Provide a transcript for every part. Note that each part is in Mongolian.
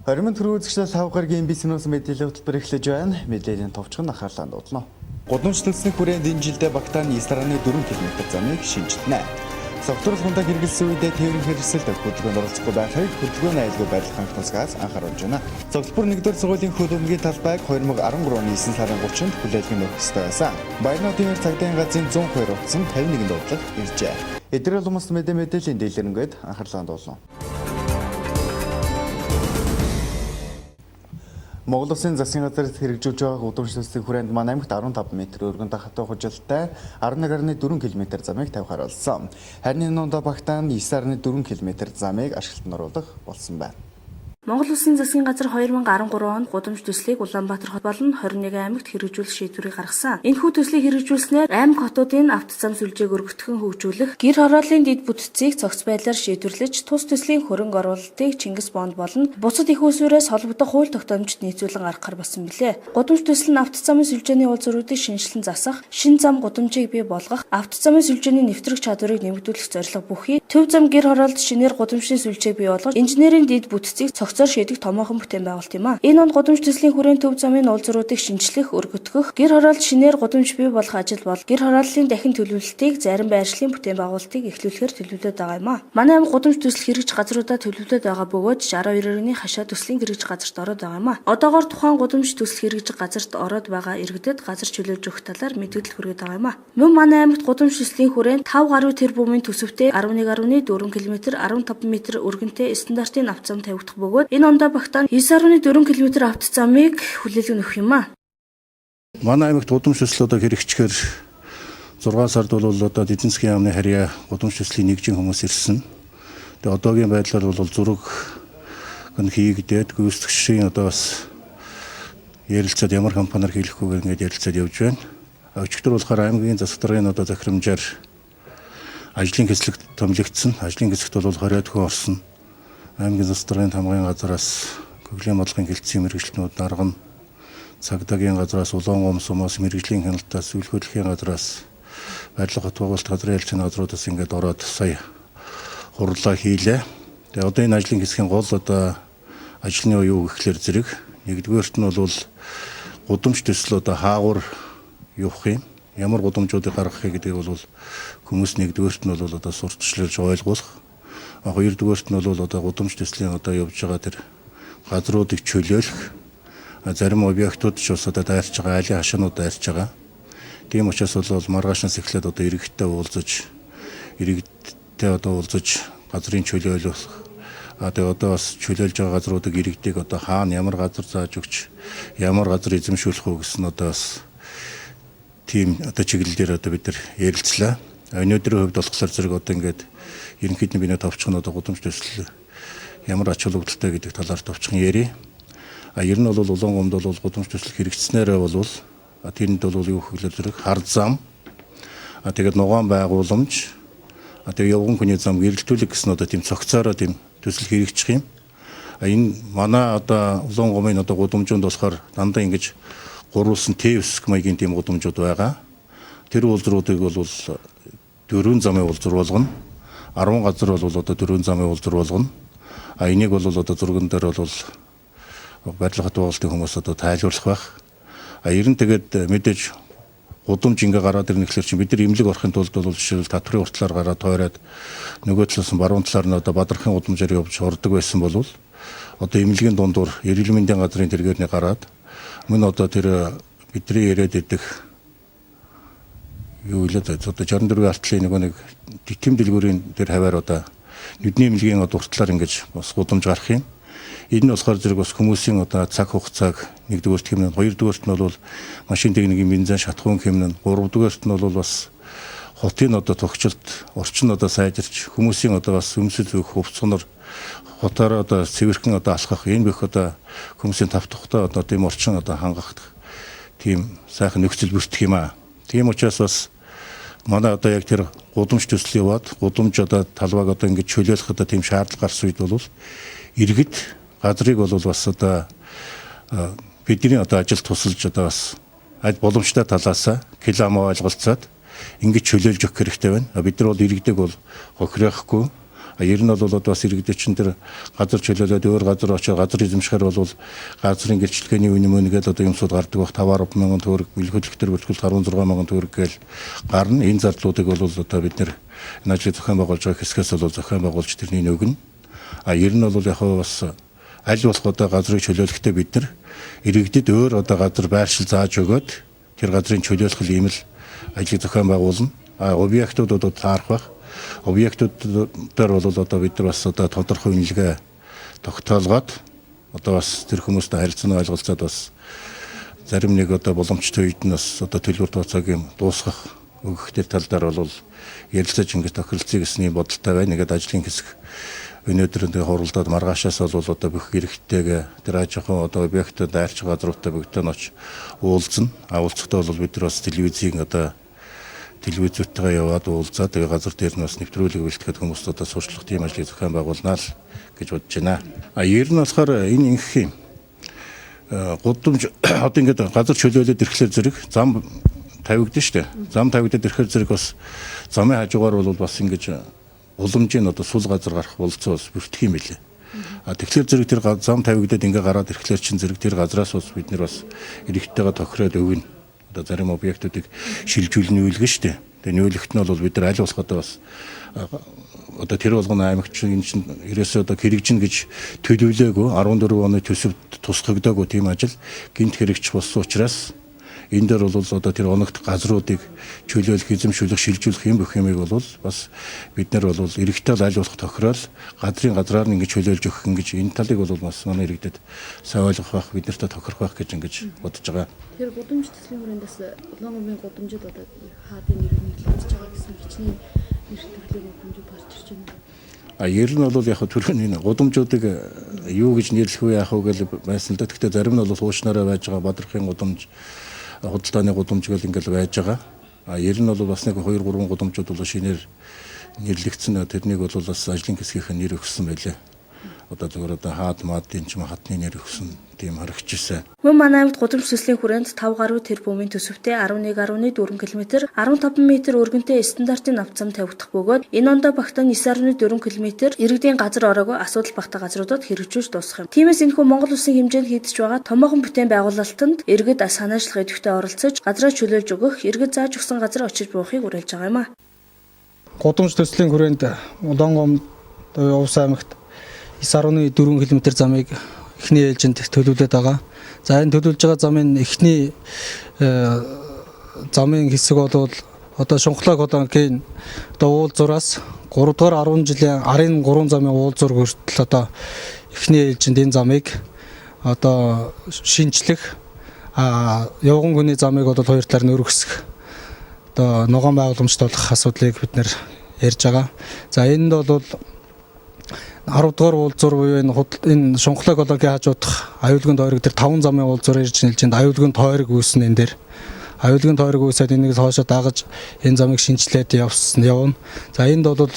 Хоримын төрөө үзэгчдээ 5 гарагийн бизнес мэдээлэл хөтөлбөр эхлэж байна. Мэдээллийн товчхон анхаарлаа дуулна. Гудамж төслийн хүрээнд энэ жилдээ Багтааны 9.4 км замыг шинжилнэ. Согтур хундаа хэрэгэлсэн үедээ тээврийн хэрэгсэлд хөдөлгөөнд оролцохгүй байхыг хөдөлгөөний айлгой байдал хангалтнаас анхааруулж байна. Цогцлбор 1-р сургуулийн хөлбөмбөгийн талбайг 2013 оны 9 сарын 30-нд хүлээлгэн өгөх ёстой байсан. Баярнуудын цагдаагийн газрын 102 утсан 51 дуудлага иржээ. Эдгээр хүмүүс мэдээллийн дийлэнгээд анхаарлаа дуулна. Монгол Улсын засгийн газар хэрэгжүүлж байгаа гудамж төслийн хүрээнд маань аймагт 15 м өргөн хатуу хужилттай 11.4 км замыг тавихаар болсон. Харин энэ онд Багтаан 9.4 км замыг ашиглалтанд оруулах болсон байна. Монгол Улсын засгийн газар 2013 онд гудамж төслийг Улаанбаатар хот болон 21 аймагт хэрэгжүүлэх шийдвэрийг гаргасан. Энэхүү төслийг хэрэгжүүлснээр аймаг хотуудын автозам сүлжээг өргөтгөн хөгжүүлэх, гэр хорооллын дэд бүтцийг цогц байдлаар шийдвэрлэж, тус төслийн хөрөнгө оруулалтыг Чингис бонд болон бусад их усүрээс холбогдох хууль тогтоомжид нийцүүлэн гаргахаар болсон билээ. Гудамж төсөл нь автозамын сүлжээний уул зөрүүдийг шинжилэн засах, шин зам гудамжийг бий болгох, автозамын сүлжээний нэвтрэх чадварыг нэмэгдүүлэх зорилго бүхий, төв зам гэр хороолт шинээр гудамжийн сүлжээг бий болгож, инженерийн дэд бүтцийг цогцоор шийдэх томоохон бүтээн байгуулалт юм а. Энэ онд гудамж төслийн хүрээнд төв замын уул зөрүүдийг шинжлэх, өргөтгөх, гэр хороолт шинээр гудамж бий болох ажил бол гэр хорооллын дахин төлөвлөлтийг зарим байршлын бүтээн байгуулалтыг эхлүүлэхээр төлөвлөд байгаа юм а. Манай аймаг гудамж төсөл хэрэгж газруудаа төлөвлөд байгаа бөгөөд 62-ны хашаа төслийн хэрэгж газарт ороод байгаа юм а. Одоогоор тухайн гудамж төсөл хэрэгж газарт ороод байгаа иргэдэд газар чөлөөлж өгөх талаар мэдээлэл хүргээд байгаа юм а. Мөн манай аймагт гудамж төслийн хүрээнд 5 гаруй тэрбумын төсөвтэй 11.4 км 15 м өргөнтэй стандартын автозам тавигдах бөгөөд энэ ондоо Багтаан 9.4 км автозамыг хүлээлгэн өгөх юм а. Манай аймагт гудамж төсөл одоо хэрэгжихээр 6 сард бол одоо эдийн засгийн яамны харьяа гудамж төслийн нэгжин хүмүүс ирсэн. Тэгээ одоогийн байдлаар бол зураг хийгдээд гүйцэтгэгчийн одоо бас ярилцаад ямар компаниар хийх вэ ингээд ярилцаад явж байна. Өчигдөр болохоор аймгийн засаг даргын одоо захирамжаар ажлын хэсэг томилогдсон. Ажлын хэсэгт бол 20-од хүн орсон. Аймгийн засаг даргын тамгын газраас гөглийн бодлогын хилцээний мэргэжилтнүүд дарга нь цагдаагийн газраас улаан гомсомоос мэргэжлийн хяналтаас үйлхвэрлэхийн газраас байрлал хот байгуулалт газрын ялчны газруудаас ингээд ороод сая хурлаа хийлээ. Тэгээ одоо энэ ажлын хэсгийн гол одоо ажлын юу гэхлээр зэрэг нэгдүгээрт нь бол гудамж төсөл одоо хаагур явах юм. Ямар гудамжуудыг гаргахыг гэдэг бол хүмүүс нэгдүгээрт нь бол одоо сурталчлуулж ойлгуулах. Хоёрдугаарт нь бол одоо гудамж төслийн одоо явж байгаа тэр газруудыг чөлөөлөх. Зарим объектууд ч бас одоо дайрч байгаа, айлын хашаанууд дайрч байгаа. Тийм учраас бол маргаашнаас эхлээд одоо иргэдтэй уулзаж газрын чөлөөлөх. Тэгээ одоо бас чөлөөлж байгаа газруудыг иргэдийг одоо хаана ямар газар зааж өгч, ямар газар эзэмшүүлэх үү гэсэн одоо бас тийм одоо чиглэлээр одоо бид нар ярилцлаа. Өнөөдрийн хувьд болохоор зэрэг одоо ингээд ерөнхийдөө биний товчхон одоо гудамж төсөл ямар ач холбогдолтой гэдэг талаар товчхон ярив. Ер нь бол улаан гомд бол гудамж төсөл хэрэгжснээрээ бол тэрэнд бол юу гэхлээр зэрэг хар зам, тэгээд нугаан байгууламж, тэгээд явган хүний зам гэрэлтүүлэх гэсэн одоо тийм цогцоороо тийм төсөл хэрэгжих юм. Энэ манай одоо улаан гомын одоо гудамжууд болохоор дандаа ингэж гурвалсан Т9 маягийн тийм гудамжууд байгаа. Тэр уулзруудыг бол 4 замын уулзар болгоно. 10 газар бол одоо 4 замын уулзар болгоно. Энийг бол одоо зурган дээр бол байрлал хот байгуулалтын хүмүүс одоо тайлбарлах байх. Ер нь тэгээд мэдээж гудамж ингээ гараад ирнэ гэхэлэр чинь бид нар имлэг орохын тулд бол жишээл татврын уртлаар гараад тойроод нөгөө талаас нь баруун талаар нь одоо бадрахын гудамжаар явж ордог байсан бол одоо имлэгийн дундуур эрүүл мэндийн газрын тэргээрний гараад мөн одоо тэр бидний яриад идэх юу илээ одоо 64 артлын нэг тэтэм дэлгүүрийн тэр хаваар одоо нүдний имлэгийн уртлаар ингэж бас гудамж гарах юм. Энэ нь болохоор зэрэг бас хүмүүсийн одоо цаг хугацааг нэгдүгээрт хэмнэн, хоёрдугаарт нь бол машин техникийн бензин шатхуун хэмнэн, гуравдугаарт нь бол бас хотын одоо тогтчлт орчин одоо сайжирч хүмүүсийн одоо бас өмсөл зөөх хувцсноор хотоор одоо цэвэрхэн одоо алхах энэ бүх одоо хүмүүсийн тавтахтай одоо тийм орчин одоо хангах тийм сайхан нөхцөл бүрдэх юм аа. Тийм учраас бас манай одоо яг тэр гудамж төсөл яваад гудамж одоо талбайг одоо ингэж чөлөөлөх одоо тийм шаардлага гарсан үед бол иргэд газрыг бол бас одоо бидний одоо ажил тусалж одоо бас аль боломжтой талаасаа киломо ойлголцоод ингэж чөлөөлж өгөх хэрэгтэй байна. Бид нар бол иргэдэг бол хохироохгүй Ер нь бол одоо бас иргэдчин тэр газар чөлөөлөд өөр газар очиж газар эзэмшихэр бол газрын гэрчлэгээний үн мөнгээд одоо юмсууд гардаг бах 50,000 төгрөг, бэлгэлэх төр бүртгэл 16,000 төгрөг гээл гарна. Энэ зардлуудыг бол одоо бид нэр энэ ажлыг зохион байгуулж байгаа хэсгээс бол зохион байгуулж тэрний нөгөн. Ер нь бол яг бас аль болох одоо газрыг чөлөөлөхдөө бид нар иргэдэд өөр одоо газар байршил зааж өгөөд тэр газрын чөлөөлөх ийм л ажлыг зохион байгуулна. Объектууд одоо таарах байх. Объектууд дээр бол одоо бид нар бас одоо тодорхой үнэлгээ тогтоолгоод одоо бас тэр хүмүүстэй харилцан ойлголцоод бас зарим нэг одоо боломжтой үед нь бас одоо төлбөр тооцоогийн дуусгах өгөх төр тал дээр бол ярилцаж ингэж тохиролцъё гэсний бодолтой байна. Ингээд ажлын хэсэг өнөөдөр энэ хуралдаад маргаашаас бол одоо бүх хэрэгтэйгээ тэр аж ахуйн одоо объектууд дайрч газруудтай бүгдээ ноч уулзна. Уулзахдаа бол бид нар бас телевизийн одоо телевизүүдтэйгээ яваад уулзаад тэгээ газар дээр нь бас нэвтрүүлэг бэлтгэхэд хүмүүст одоо сурчлах тийм ажлыг зохион байгуулнаа л гэж бодож байна. Ер нь болохоор энэ инх юм. Гудамж одоо ингээд газар чөлөөлөд ирэхлээр зэрэг зам тавигдсан шүү дээ. Зам тавигдаад ирэхлээр зэрэг бас замын хажуугаар бол бас ингэж уламжийн одоо сул газар гарах болцоо бас бүртгэх юм билээ. Тэгэхээр зэрэг тэр зам тавигдаад ингээ гараад ирэхлээр чин зэрэг тэр газраас бас бид нар бас эрэгтэйгээ тохироод өгнө. Одоо зарим объектуудыг шилжүүлнэ үйлгэн шүү дээ. Тэгээ нүүлэгт нь бол бид нар аль болох одоо бас одоо тэр болгоно аймагч энэ чинь ерөөсөө одоо хэрэгжин гэж төлөвлөөгүй 14 оны төсөвд тусгагдаагүй тийм ажил гинт хэрэгжих болсон учраас энэ дээр бол одоо тэр оногт газруудыг чөлөөлөх, эзэмшүүлэх, шилжүүлэх юм бүх юмыг бол бас бид нар бол эрэгтэй аль болох тохирол газраар нь ингэж чөлөөлж өгөх ингэж энэ талыг бол бас манай иргэдэд сайн ойлгох байх, бид нартай тохирох байх гэж ингэж бодож байгаа. Тэр гудамж төслийн хүрээндээс улаан гудамжид одоо хаадын нэр нэрлэж байгаа гэсэн хичнээн нэр төрлийн гудамжууд гарч ирж байна. Ер нь бол яг түрүүний энэ гудамжуудыг юу гэж нэрлэх вэ яах вэ гэж байсан л да. Гэхдээ зарим нь бол хуучнаараа байж байгаа Бадрахын гудамж, худалдааны гудамж гэл ингээл байж байгаа. Ер нь бол бас нэг 2-3 гудамжууд бол шинээр нэрлэгдсэн. Тэрнийг бол бас ажлын хэсгийнхэн нэр өгсөн байлээ. Одоо зөвхөн одоо хаад маадын ч хатны нэр өгсөн тийм харагдчихсан. Мөн манай аймагт гудамж төслийн хүрээнд 5 гаруй тэрбумын төсөвтэй 11.4 км, 15 м өргөнтэй стандартын авто зам тавигдах бөгөөд энэ ондоо багтаан 9.4 км иргэдийн газар ороогүй асуудал багтаа газруудад хэрэгжүүлж дуусгах юм. Тиймээс энэхүү Монгол улсын хэмжээнд хийгдэж байгаа томоохон бүтээн байгуулалтанд иргэд санаачлах идэвхтэй оролцож газраа чөлөөлж өгөх, иргэд зааж өгсөн газар очиж буухыг уриалж байгаа юм а. Гудамж төслийн хүрээнд Улаангомд Увс аймагт 9.4 км замыг эхний ээлжинд төлөвлөд байгаа. За энэ төлөвлөж байгаа замын эхний замын хэсэг бол одоо Шунхлаг одоогийн одоо уулзуураас 3 дугаар 10 жилийн арын 3 замын уулзуур хүртэл одоо эхний ээлжинд энэ замыг одоо шинжлэх явган хүний замыг бол хоёр талаар нь өргөсгөх одоо ногоон байгууламжт болох асуудлыг бид нэр ярьж байгаа. За энд бол 10 дугаар уулзуур буюу энэ Шунхлаг одоогийн хажуудах аюулгүй тойрог дээр 5 замын уулзуур ирж нэлжинд аюулгүй тойрог үүснэ энэ дээр. Аюулгүй тойрог үүсээд энийг хоошоо дагаж энэ замыг шинжилээд явна. За энд бол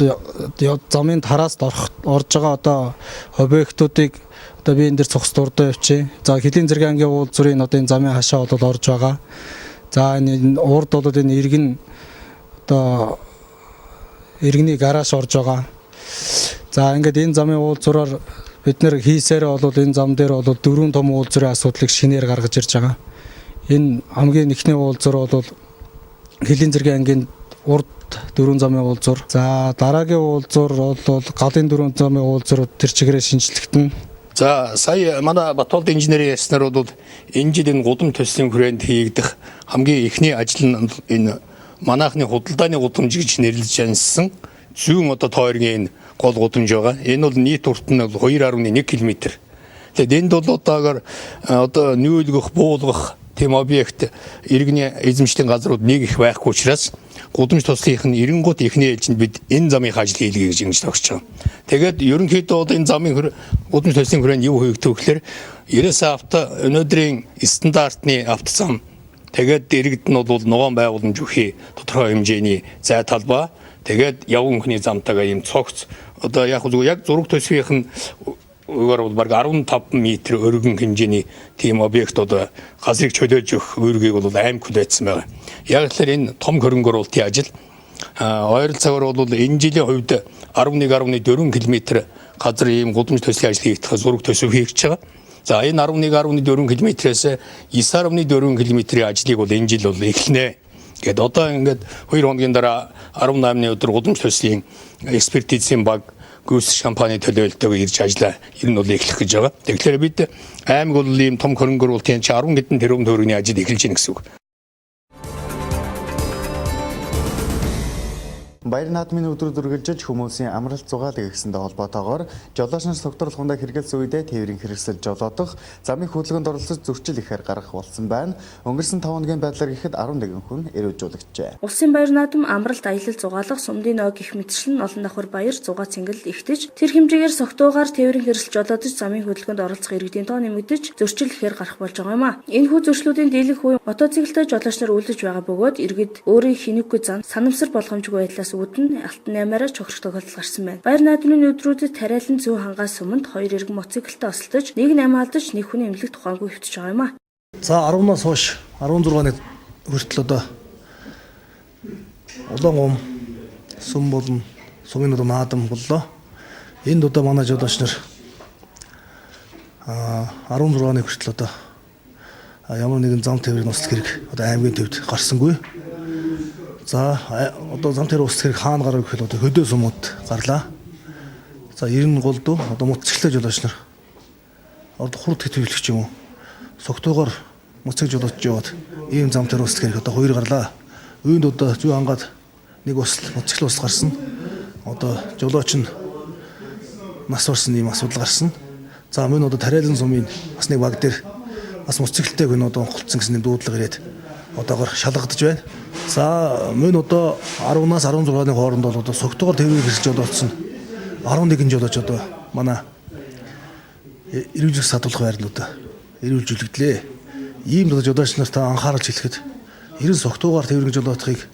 замын тараас орж байгаа одоо объектуудыг одоо би энэ дээр цогц дурдаа явчих. За Хөлийн зэрэг ангийн уулзуурын одоо энэ замын хашаа бол орж байгаа. За энэ урд бол энэ иргэн одоо иргэний гараж орж байгаа. За ингээд энэ замын уулзуураар бид нэр хийсээр бол энэ зам дээр бол 4 том уулзуурын асуудлыг шинээр гаргаж ирж байгаа. Энэ хамгийн ихний уулзуур бол Хөлийн зэрэг ангийн урд 4 замын уулзуур. За дараагийн уулзуур бол галын 4 замын уулзуур тэр чигээрээ шинжлэхтэн. За сая манай Батболд инженерийн яснаар бол энэ жил энэ гудамж төслийн хүрээнд хийгдэх хамгийн ихний ажил нь энэ манайхны худалдааны гудамж гэж нэрлэжянсан зүүн одоо тойргийн гол гудамж байгаа. Энэ бол нийт урт нь 2.1 км. Тэгээд энд бол одоо нүүлгэх, буулгах тийм объект иргэний эзэмшлийн газрууд нэг их байхгүй учраас гудамж туслынх нь 90 ихний ээлжинд бид энэ замын ажил хийлгэе гэж ингэж тогтож байгаа. Тэгээд ерөнхийдөө энэ замын гудамж туслын хүрээнд юу хийгдэх вэ гэхээр 90 авто өнөөдрийн стандартны авто зам тэгээд иргэд нь бол ногоон байгууламж өгөхий тодорхой хэмжээний зай талбай тэгээд явган хүний замтайгаа ийм цогц одоо яг зураг төсвийнх нь угаар бол баг 15 м өргөн хэмжээний тийм объект одоо газрыг чөлөөлж өгөх үүргийг бол аймаг хүлээсэн байгаа. Яг л энэ том хөрөнгө оруулалтын ажил ойролцоогоор бол энэ жилийн хувьд 11.4 км газар ийм гудамж төслийн ажил хийгдэх зураг төсөв хийгдэж байгаа. За энэ 11.4 км-ээс 9.4 км-ийн ажлыг бол энэ жил бол эхэлнэ. Гэт одоо ингээд 2 хоногийн дараа 18-ны өдөр гудамж төслийн экспертизийн баг гүйцэтгэх компани төлөөлөлтөөр ирж ажиллаа. Ер нь бол эхлэх гэж байгаа. Тэгэхээр бид аймаг бол ийм том хөрөнгө оруулалтын 10 хэдэн тэрбум төгрөгийн ажил эхэлж гин гэсэн үг. Баяр наадмын өдөр үргэлжиж хүмүүсийн амралт зугаалыг ихсэндээ холбоотойгоор жолооч нар согтууруулахундаа хэрэгэлсэн үедээ тээврийн хэрэгсэл жолоодох, замын хөдөлгөөнд оролцож зөрчил ихээр гаргах болсон байна. Өнгөрсөн 5 хоногийн байдлаар ихэд 11 хүн эрүүжүүлэгджээ. Улсын баяр наадам амралт аялал зугаалах, сумдын ог гэх мэтчлэн олон давхар баяр зугаа цэнгэл ихтэж тэр хэмжээгээр согтуугаар тээврийн хэрэгсэл жолоодож замын хөдөлгөөнд оролцох иргэдийн тоо нэмэгдэж зөрчил ихээр гарах болж байгаа юм а. Энэ хүү зөрчлүүдийн дийлэнх үе мотоциклтэй жолооч нар үлдэж байгаа бөгөөд иргэд өөрийн хинэггүй зам санамсар болгоомжгүй байдлаас үүдэн алтан наймаараа чухрах тохиолдол гарсан байна. Баяр наадмын өдрүүдэд тариалан зүүн хангаас өмнөд 2 иргэн мотоциклтай осолдож, нэг 8 алдаж, нэг хүний эмнэлэг тухайгүй хөвтөж байгаа юм а. За 10-наас хойш 16-ны хүртэл одоо улаан сум болон сумын одоо наадам боллоо. Энд одоо манай жолооч нар 16-ны хүртэл одоо ямар нэгэн зам тээврийн устгах хэрэг одоо аймгийн төвд гарсангүй. За одоо зам тээврийн устгах хэрэг хаана гарав гэхэд одоо хөдөө сумууд гарлаа. За 90 голдуу одоо мотоциклтэй жолооч нар одоо хурд төвлөгч юм уу? Согтойгоор мотоцикл жолоодж яваад ийм зам тээврийн устгах хэрэг одоо 2 гарлаа. Үүнд одоо зүй хангаад нэг мотоцикл ус гарсан. Одоо жолооч нь нас орсон ийм асуудал гарсан. За мөн одоо тариалан сумын бас нэг баг дээр бас мотоциклтэй гэн одоо онголцсон гэсэн дуудлага ирээд одоогоор шалгагдаж байна. За мөн одоо 10-наас 16-ны хооронд бол одоо согтойгоор тээврийн хэрэгсэл жолоодсон 11 жолооч одоо манай эрүүжлэх садуулах байрлалуудаа эрүүлжүүлэгдлээ. Ийм жолооч нартаа анхааруулж хэлэхэд 90 согтуугаар тээврийн жолоодохыг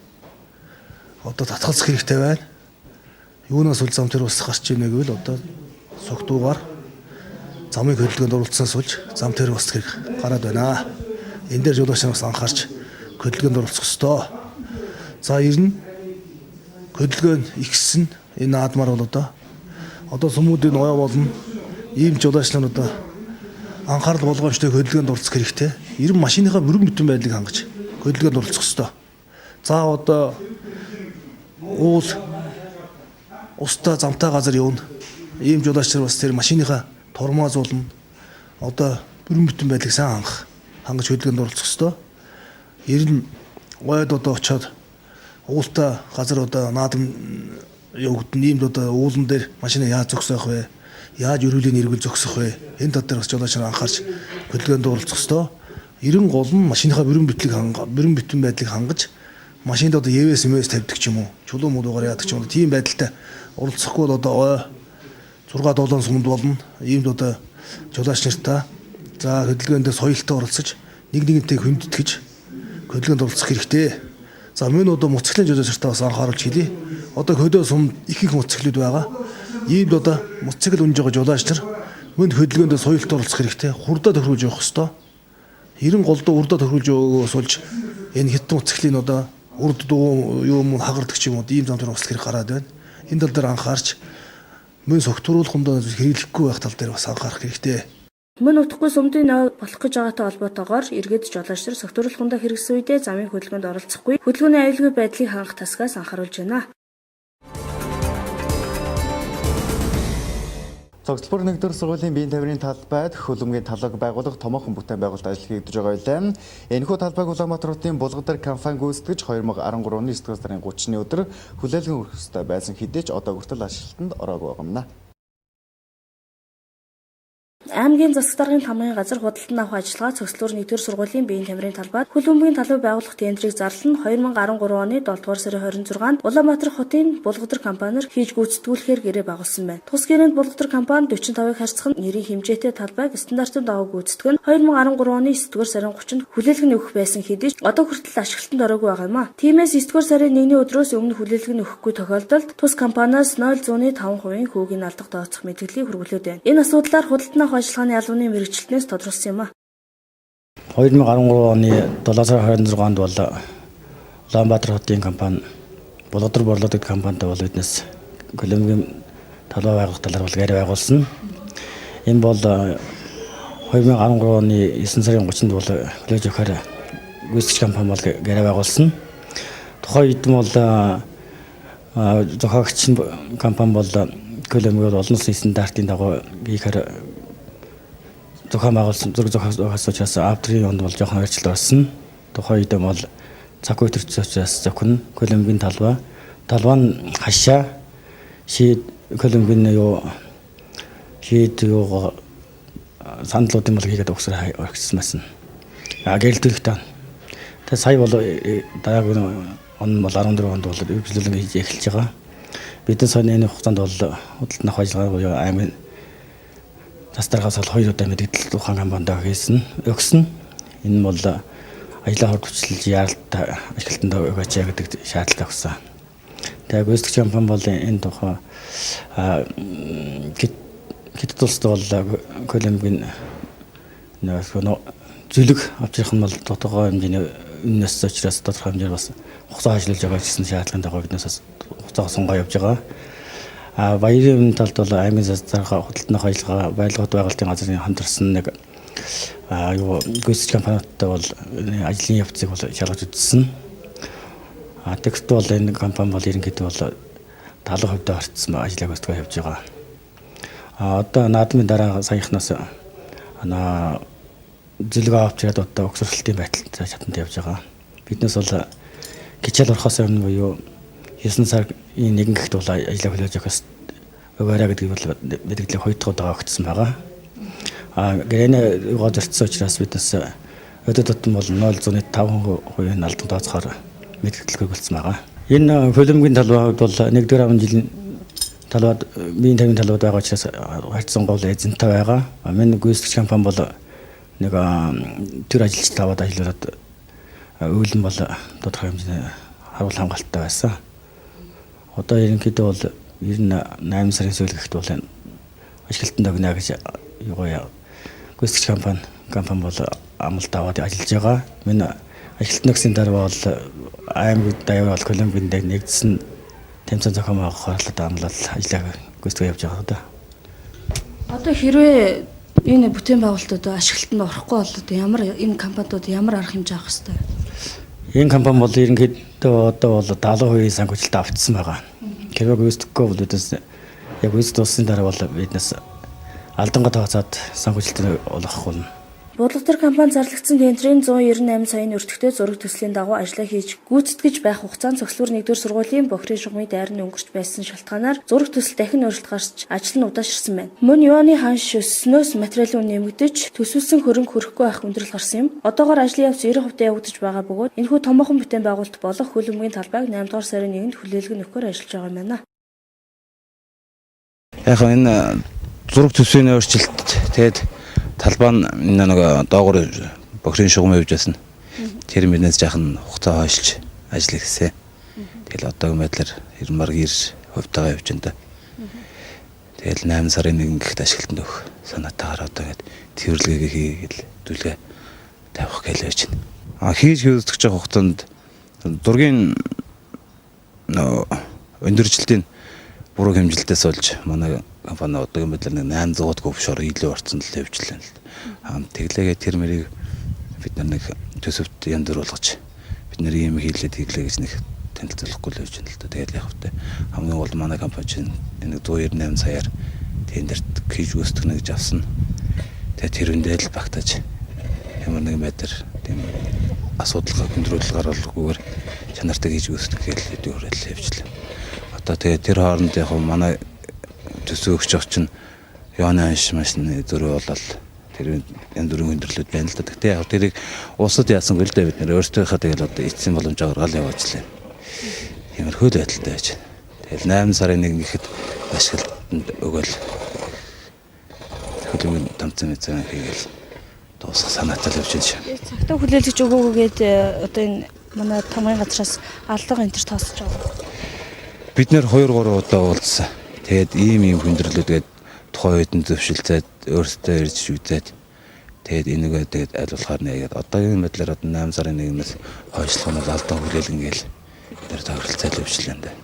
одоо татгалзах хэрэгтэй байна. Юунаас үл зам төр ус гарч ийнэ гэвэл одоо согтуугаар замын хөдөлгөөнд оролцсоноос үл зам төр ус хэрэг гараад байна. Энэ дээр жолооч нараас анхаарч хөдөлгөөнд оролцох ёстой. За ирнэ хөдөлгөөн ихсэн энэ наадмаар бол одоо сумуудын оё болно. Ийм жолооч нар одоо анхаарал болгоомжтой хөдөлгөөнд оролцох хэрэгтэй. Ирэн машиныхаа бүрэн бүтэн байдлыг хангаж хөдөлгөөнд оролцох ёстой. За одоо уул устаа замтай газар явна. Ийм жолооч нар бас тэр машиныхаа тормоозуулна. Одоо бүрэн бүтэн байдлыг сайн хангаж хөдөлгөөнд оролцох ёстой. Ирэн ойд одоо очиод уултай газар одоо наадам явагдана. Ийм одоо уулан дээр машина яаж зогсоох вэ? Яаж өрөөлийн эргэл зогсох вэ? Энэ тал дээр бас жолооч нар анхаарч хөдөлгөөнд оролцох ёстой. 90 гол нь машиныхаа бүрэн бүтэн байдлыг хангаж машинд одоо ЕВС тавьдаг ч юм уу, чулуу муудуугаар яадаг ч юм уу. Тийм байдалтай оролцохгүй бол одоо 6-7 сумд болно. Иймд одоо жолооч нартаа за хөдөлгөөнд соёлтой оролцож нэг нэгнтэй хүндэтгэж хөдөлгөөнд оролцох хэрэгтэй. За мөн одоо мотоциклын жолооч нартаа бас анхааруулж хэлье. Одоо хөдөө сумд их мотоциклүүд байгаа. Иймд одоо мотоцикл унж байгаа жолооч нар мөн хөдөлгөөнд соёлтой оролцох хэрэгтэй. Хурдаа тохируулж явах ёстой. 90 голдоо урдаа тохируулж яваагаас болж энэ хятад мотоциклийн одоо урд дуу юм хагардаг ч юм уу ийм зам төр устгах хэрэг гараад байна. Энэ тал дээр анхаарч мөн согтууруулахундаа хэрэглэхгүй байх тал дээр бас анхаарах хэрэгтэй. Мөн утгагүй сумдын ой болох гэж байгаатай холбоотойгоор иргэд жолооч нар согтууруулахундаа хэрэгсэн үедээ замын хөдөлгөөнд оролцохгүй, хөдөлгөөний аюулгүй байдлыг хангах тасгаас анхааруулж байна. Цогцлбор нэгдүгээр сургуулийн биеийн тамирын талбайд хөлбөмбөгийн талбайг байгуулах томоохон бүтээн байгуулалт ажил хийгдэж байгаа байлаа. Энэхүү талбайг Улаанбаатар хотын Булгадар компани гүйцэтгэж 2013 оны 9 сарын 30-ны өдөр хүлээлгэн өргөх ёстой байсан хэдий ч одоо хүртэл ажилтнанд ороогүй байгаа юм. Аймгийн засаг даргын тамгын газар худалдан авах ажиллагаа Цогцлбор нэгдүгээр сургуулийн биеийн тамирын талбайд хөлбөмбөгийн талбай байгуулах тендерийг зарлан 2013 оны 7 дугаар сарын 26-нд Улаанбаатар хотын Булгадар компаниар хийж гүйцэтгүүлэхээр гэрээ байгуулсан байна. Тус гэрээнд Булгадар компани 45-ыг харьцах нэрийн хэмжээтэй талбайг стандартын дагуу гүйцэтгэн 2013 оны 9 дугаар сарын 30-нд хүлээлгэн өгөх байсан хэдий ч одоо хүртэл ашиглалтанд ороогүй байгаа юм а. Тиймээс 9 дугаар сарын 1-ний өдрөөс өмнө хүлээлгэн өгөхгүй тохиолдолд тус компаниас 0.5% хүүгийн алдах тооцох мэдээллийг хүргэлээд байна. Энэ асуудлаар худалдан ажиллагааны албаны мэргэжилтнээс тодорхойлсон юм а. 2013 оны 7 сарын 26-нд бол Улаанбаатар хотын компани Болодор борлоод компанитай бол биднес Колумбийн талбай байгуулах талаар бол гэрээ байгуулсан. Энэ бол 2013 оны 9 сарын 30-нд бол Колумбиар гүйцэтгэгч компани бол гэрээ байгуулсан. Тухайн үед бол зохиогч компани бол Колумбиар олон улсын стандартын дагуу хийхээр зохион байгуулсан. Зураг зохиос учраас авдрын онд бол жоохон өөрчлөлт орсон. Тухайн үед бол цаг үе төрсөн учраас зөвхөн Колумбийн талбай нь хашаа Колумбийн сандлуудын бол хийгээд өгсөр орхисон байсан. Гэрэлтүүлэх таа. Тэгээ сая бол дараагийн он бол 14 онд бол үйлчлүүлэн хийж эхэлж байгаа. Бидний соёлын хугацаанд бол худалдан авах ажиллагаа аймгийн застаргаас бол 2 удаа мэдээлэл ухаан компанид өгсөн. Энэ бол ажлаа хурдчлж яаралтай ажилтнаа өгөөч гэдэг шаардлагатай өгсөн. Тэгээ гүйцэтгэгч компани бол энэ тухай хэд тулстай бол Колумбийн зүлэг авч ирэх нь бол тодорхой хэмжээний үнээс учраас тодорхой хэмжээр бас хугацаа ажиллаж байгаа гэсэн шаардлагатай дагуу биднээс хугацаа сонгоо явж байгаа. Баярын талд бол аймгийн застаргаа худалдан авах ажиллагаа байлгууд байгуулалтын газрын хамтарсан нэг гүйцэтгэгч компаниудтай бол ажлын явцыг бол шалгаж үзсэн. Текст бол энэ компани бол ерөнхийдөө бол 70% орцсон ажлаа гүйцэтгэж явж байгаа. Одоо наадмын дараа саяхнаас зөвлөгөө авч ирээд одоо өгсөрлөлтийн байдалтай шатанд явж байгаа. Биднээс бол гिचэл орохоос өмнө буюу 9 сарын 1 гихт бол ажлаа хөлөөж өгөхөс өгөөрэй гэдэг бол мэдээлэл 2 дахь удаа өгсөн байгаа. Гэрээний зорцсон учраас биднээс өдөрт тутам бол 0.5% нь алдан тооцохоор мэдээлэл өгүүлсэн байгаа. Энэ Колумбийн талбайд бол 1-р жилийн талбайд биеийн тавийн талбайд байгаа учраас харьцан гол эзэнтэй байгаа. Манай гүйцэтгэгч компани бол нэг төр ажилч таваад ажиллаад үйлэн бол тодорхой хэмжээний харуул хамгаалттай байсан. Одоо ерөнхийдөө бол 98 сарын сүүлд бол ажилтнанд өгнө гэж гүйцэтгэгч компани бол амлалт аваад ажиллаж байгаа. Миний ажилтнагсын дараа бол аймаг даяар бол Колумбинд нэгдсэн тэмцээн зохион байгуулалт амлал ажиллаа гүйцэтгэж явж байгаа да. Одоо хэрвээ энэ бүтээн байгуулалтууд ашиглалтанд орохгүй бол ямар энэ компаниуд ямар арга хэмжээ авах ёстой? Энэ компани бол ерөнхийдөө одоо бол 70% санхүүжилт автсан байгаа. Хэрвээ гүйцэтгэхгүй бол биднес яг гүйцэтгэх туссан дараа бол биднес алдангаа тооцоод санхүүжилт олгох болно. Бодлоготор компани зарлагдсан тендерийн 198 саяны өртөгтэй зураг төслийн дагуу ажиллаа хийж гүйцэтгэж байх хугацаанд цогцлуур 1-р сургуулийн бохирын шугамын дайрны өнгөрч байсан шалтгаанаар зураг төсөл дахин өөрчлөлт гарч ажил нь удаашрсан байна. Мөн юуны ханш өснөөс материалын үн нэмэгдэж төсвөлсөн хөрөнгө хүрэхгүй байх хүндрэл гарсан юм. Одоогоор ажлын явц 90% явагдаж байгаа бөгөөд энэхүү томоохон бүтээн байгуулалт болох Колумбийн талбайг 8-р сарын 1-нд хүлээлгэн өгөхөөр ажиллаж байгаа юм байна. Яг энэ зураг төсвийн өөрчлөлт тэгээд талбай нь нэг доогор бохирын шугам явж байсан. Тэр мөрнөөс жаахан хугацаа хойшилж ажил хийсэн. Тэгэл одоогийн байдлаар 90% явж байна да. Тэгэл 8 сарын 1 гихт ашиглалтанд өгөх санаатаагаар одоо ингэ тэрвэрлэгээ хийгээл дүлгээ тавих гээл байж байна. Хийж хөөцөж байгаа хугацаанд зургийн өндөржилтийн буруу хэмжилтээс болж манай компани одоогийн байдлаар 800-аад говшоор илүү орцсон л явжлаа л. Тэглээгээ тэр мэрийг бид нэг төсөвт янз бүр болгож бид нэр ийм хийлээд хийлээ гэж нэг танилцуулахгүй л явж байна л да. Тэгээд яг хөтэ хамгийн гол манай компани чинь энэ 198 саяар тендерт хийж үүсгэнэ гэж авсан. Тэгээд тэрүүндээ л багтааж ямар нэгэн байдлаар тийм асуудал хөндрөл гаргалгүйгээр чанартай хийж үүсгэх гээл хөөрөл явжлаа. Одоо тэгээд тэр хооронд яг манай төсөө өгч байгаа чинь Яны анш машины зөрөө болол тэр янз бүрийн хөндөрлөд байна л да. Тэгтээ яг тэрийг улсад яасан гэлдэ бид нэр өөрсдийнхөө тэгэл одоо эцсийн боломжоор гаргал явуулчихлаа. Тиймэрхүү л байдалтай байж. Тэгэл 8 сарын 1 гэхэд ашиглалтанд өгөөл. Хөдөлгөөний тамцсан мэцэн хийгээл дуусах санаатай л явж байна. Цагтаа хүлээлгэж өгөөгөөгээд одоо энэ манай тамгын газраас алга энтер тоосч байгаа. Бид нэр 2-3 удаа уулзсан. Тэгээд ийм хүндрэлүүдгээд тухайн үед нь зөвшөлтөөд өөрсдөө ирж үзээд тэгээд энэгээ тэгээд аль болохоор нэгээд одоогийн байдлаар 8 сарын 1-ээс хойшлох нь алдан хүлээлгэн гээл бид нар тохиролцоо төвчлэн дээ.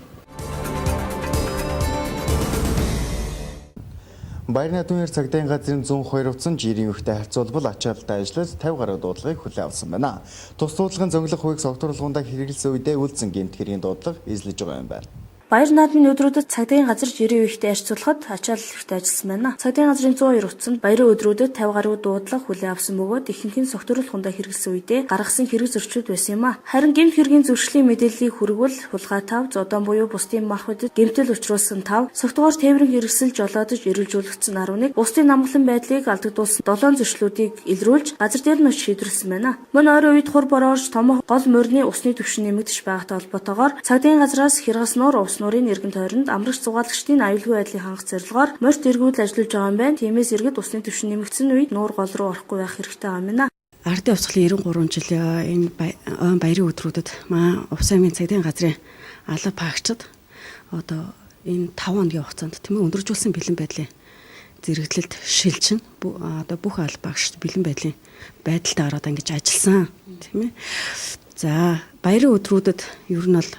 Баяр наадмын цагдаагийн газрын 102 утсан жирийн үхтэй харьцуулбал ачаалттай ажиллаж 50 гаруй дуудлагыг хүлээн авсан байна. Тус дуудлагын зөнгөлөх хувийг согтууруулганд хэрэгэлсэн үедээ үйлдсэн гэмт хэргийн дуудлага эзлэж байгаа юм байна. Баяр наадмын өдрүүдэд цагдаагийн газар жирийн үеийнхтэй харьцуулахад ачаалал ихтэй ажилласан байна. Цагдаагийн газрын 102 утсанд баярын өдрүүдэд 50 гаруй дуудлага хүлээн авсан бөгөөд ихэнх нь согтууруулганд хэрэгэлсэн үедээ гаргасан хэрэг зөрчил байсан юм а. Харин гэмт хэргийн зөрчлийн мэдээллийг хүргвэл хулгай 5, зодон буюу бусдын мархуудад гэмтэл учруулсан 5, согтуугаар тээврэн хэрэгсэл жолоодож эрүүлжүүлэгдсэн 11, бусдын намглан байдлыг алдагдуулсан 7 зөрчлүүдийг илрүүлж газар дээр нь шийдвэрлсэн байна. Мөн ойрын үед хур бороорж том гол морины усны түвшин нэмэгдэж байгаатай холбоотойгоор цагдаагийн газраас хязгаснуур нуурын эргэн тойронд амрагч зугаалгчдын аюулгүй байдлыг хангах зорилгоор морьт эргүүд ажиллаж байгаа юм байна. Тиймээс иргэд усны түвшин нэмэгдсэн үед нуур гол руу орохгүй байх хэрэгтэй байна. Ардын хувьцлын 93 жил энэ баярын өдрүүдэд маа Увсан аймгийн цагдаагийн газрын алба паагчид одоо энэ 5 хоногийн хугацаанд тийм ээ өндөржүүлсэн бэлэн байдлын зэрэглэлд шилжин одоо бүх алба паагчид бэлэн байдлын байдалтай ороод ингэж ажилласан тийм ээ. За баярын өдрүүдэд ер нь бол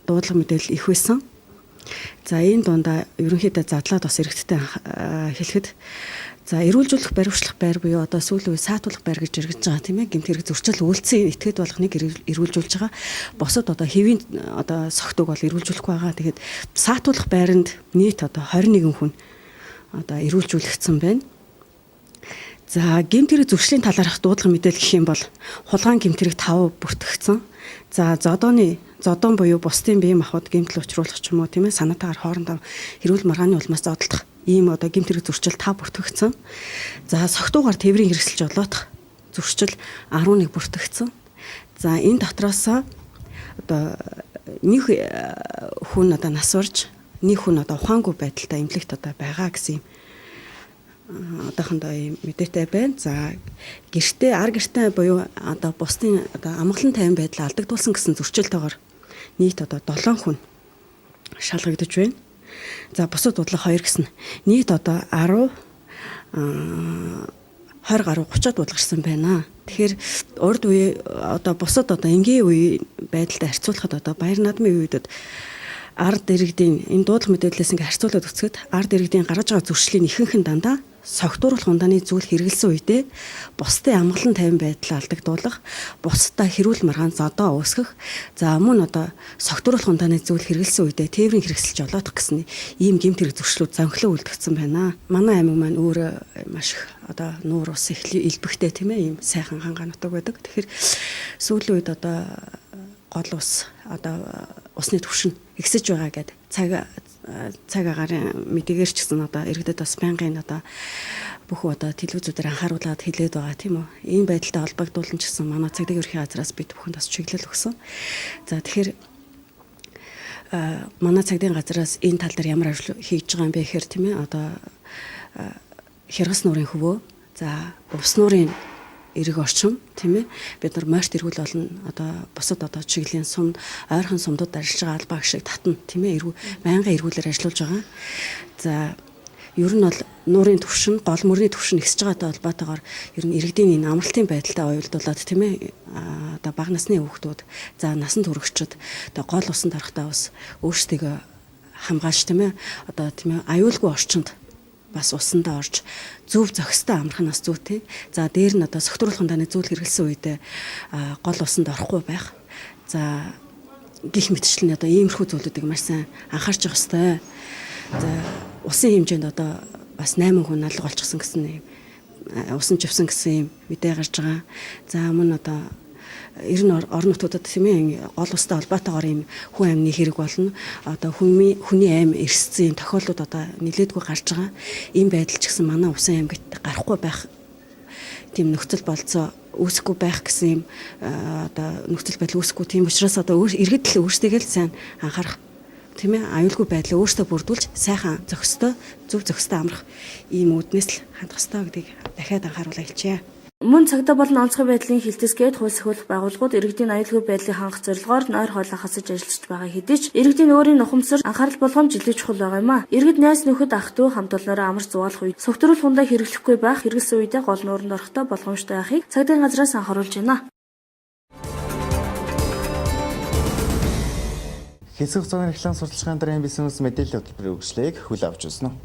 дуудлага мэдээлэл их байсан. За энэ дундаа ерөнхийдөө задлаад бас эрэгттэй хэлэхэд за эрүүлжүүлэх баримтлах байр буюу одоо сүүлийн үе саатуулах байр гэж яригдж байгаа тийм ээ гэмт хэрэг зөрчил үйлцэн этгээд болгоныг эрүүлжүүлж байгаа. Босод одоо хэвийн одоо согтууг бол эрүүлжүүлэхгүй байгаа. Тэгээд саатуулах байранд нийт одоо 21 хүн одоо эрүүлжүүлэгдсэн байна. За гэмт хэрэг зөрчлийн талаарх дуудлага мэдээлэл гэх юм бол хулгайн гэмт хэрэг 5 бүртгэгдсэн. За зодон буюу бусдын бие махбод гэмтэл учруулах ч юм уу тийм ээ санаатаар хоорондоо хэрүүл маргааны улмаас зодтолдох ийм одоо гэмт хэрэг зөрчил 5 бүртгэгдсэн. За согтуугаар тээврийн хэрэгсэл жолоодох зөрчил 11 бүртгэгдсэн. За энэ дотроос одоо нэг хүн одоо нас урж нэг хүн одоо ухаангүй байдалтай эмнэлэгт одоо байгаа гэсэн юм одоохондоо ийм мэдээтэй байна. За гэртээ ар гэртээ буюу одоо бусдын одоо амгалан тайван байдал алдагдуулсан гэсэн зөрчилтэйгээр нийт одоо 7 хүн шалгагдаж байна. За бусад дуудлага 2 гэсэн нийт одоо 10 20 гаруй 30 дуудлага ирсэн байна. Тэгэхээр урд үе одоо бусад одоо энгийн үе байдалтай харьцуулахад одоо баяр наадмын үедэд ард иргэдийн энэ дуудлага мэдээллээс ингээ харьцуулаад үзэхэд ард иргэдийн гаргаж байгаа зөрчлийн ихэнх нь дандаа согтууруулах ундааны зүйл хэрэгэлсэн үедээ бусдын амгалан тайван байдал алдагдуулах, бусдаа хэрүүл маргаан зодоо үүсгэх, за мөн одоо согтууруулах ундааны зүйл хэрэгэлсэн үедээ тээврийн хэрэгсэл жолоодох гэсэн ийм гэмт хэрэг зөрчлүүд зөнхлөө үлдгэсэн байна. Манай аймаг маань өөрөө маш их одоо нуур ус илбэгтэй тийм ээ ийм сайхан хангаануудтай байдаг. Тэгэхээр сүүлийн үед одоо гол ус одоо усны түвшин ихсэж байгаа гэдэг цаг агаарын мэдээгээр ч гэсэн одоо иргэдэд бас байнгын одоо бүх одоо телевизүүдээр анхааруулад хэлээд байгаа тийм үү. Ийм байдалтай холбогдуулан ч гэсэн манай цагдаагийн ерхий газраас бид бүхэнд бас чиглэл өгсөн. За тэгэхээр манай цагдаагийн газраас энэ тал дээр ямар ажил хийж байгаа юм бэ гэхээр тийм ээ одоо хязгас нуурын хөвөө, за увс нуурын эрэг орчим тийм ээ бид нар морьт эргүүл болно одоо бусад одоо чиглэлийн сум ойрхон сумдууд ажиллаж байгаа албаа шиг татна тийм ээ байнгын эргүүлээр ажиллаж байгаа. За ер нь бол нуурын түвшин гол мөрний түвшин ихсэж байгаатай холбоотойгоор ер нь иргэдийн энэ амралтын байдалтай уялдуулаад тийм ээ одоо бага насны хүүхдүүд за насан туршид одоо гол усанд орохдоо бас өөрсдөө хамгаалж тийм ээ одоо тийм ээ аюулгүй орчинд бас усандаа орж зөв зохистой амрах нь бас зүйтэй. За дээр нь одоо согтууруулах ундааны зүйл хэрэгэлсэн үедээ гол усанд орохгүй байх. За гих мэтчлэн одоо иймэрхүү зүйлүүдийг маш сайн анхаарч явах хэрэгтэй. За усын хэмжээнд одоо бас 8 хүн алга болчихсон гэсэн юм усан живсэн гэсэн юм мэдээ гарч байгаа. За мөн одоо ер нь орон нутгуудад тийм ээ гол устай холбоотойгоор юм хүн амны хэрэг болно. Одоо хүний аим эрсцэн тохиолдлууд одоо нилээдгүй гарч байгаа. Ийм байдал ч гэсэн манай Увсан аймагт гарахгүй байх тийм нөхцөл болцоо үүсэхгүй байх гэсэн юм одоо нөхцөл байдал үүсэхгүй тийм учраас одоо иргэд л өөрсдөө л сайн анхаарах тийм ээ аюулгүй байдлаа өөртөө бүрдүүлж сайхан зөв зохистой амрах ийм үүднээс л хандах хэрэгтэй гэдгийг дахиад анхааруулж хэлчихье. Мөн цагдаа болон онцгой байдлын хилтэсгээд хууль сахиулах байгууллагууд иргэдийн аюулгүй байдлыг хангах зорилгоор нойр хоолой хасаж ажиллаж байгаа хэдий ч иргэдийн өөрийн нухамсар анхаарал болгоомж жилийн чухал байгаа юм а. Иргэд найз нөхөд ах トゥ хамт олноороо амарч зугаалах үед согтууруулах хундаа хэрэглэхгүй байх хэрэгэлсэн үедээ гол нууранд орохдоо болгоомжтой байхыг цагдаагийн газраас анхааруулж байна. Хэсэг хугацааны реклам сурталчилгаан дараа MBC-ээс мэдээллийн хөтөлбөрийн үргэлжлэлийг хүлээн авч байна.